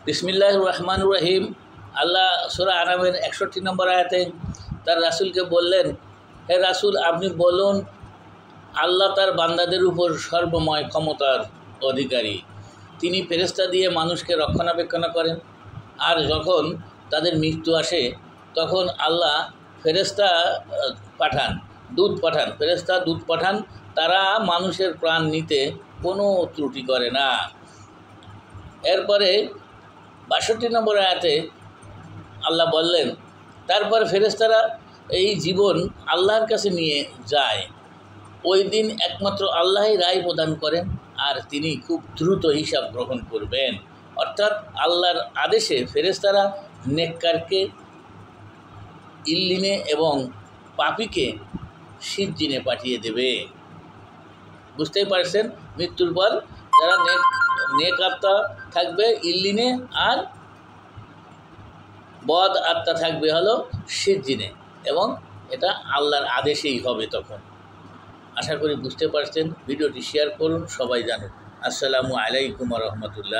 বিসমিল্লাহির রহমানির রহিম। আল্লাহ সূরা আনামের 61 নম্বর আয়াতে তার রাসূলকে বললেন, হে রাসূল, আপনি বলুন, আল্লাহ তার বান্দাদের উপর সর্বময় ক্ষমতার অধিকারী। তিনি ফেরেশতা দিয়ে মানুষকে রক্ষণাবেক্ষণ করেন, আর যখন তাদের মৃত্যু আসে তখন আল্লাহ ফেরেশতা দূত পাঠান, তারা মানুষের প্রাণ নিতে কোনো ত্রুটি করে না। এরপরে 62 নম্বর আয়াতে আল্লাহ বললেন, তারপর ফেরেশতারা এই জীবন আল্লাহর কাছে নিয়ে যায়। ওই দিন একমাত্র আল্লাহই রায় প্রদান করেন, আর তিনি খুব দ্রুত হিসাব গ্রহণ করবেন। অর্থাৎ আল্লাহর আদেশে ফেরেশতারা নেককারকে ইল্লিনে এবং পাপীকে সিজ্জিনে পাঠিয়ে দেবে। বুঝতেই পারছেন, মৃত্যুর পর যারা নেক আত্মা থাকবে ইল্লিনে, আর বদ আত্মা থাকবে হলো সিজ্জিনে, এবং এটা আল্লাহর আদেশেই হবে তখন। আশা করি বুঝতে পারছেন। ভিডিওটি শেয়ার করুন, সবাই জানুন। আসসালামু আলাইকুম ওয়া রাহমাতুল্লাহ।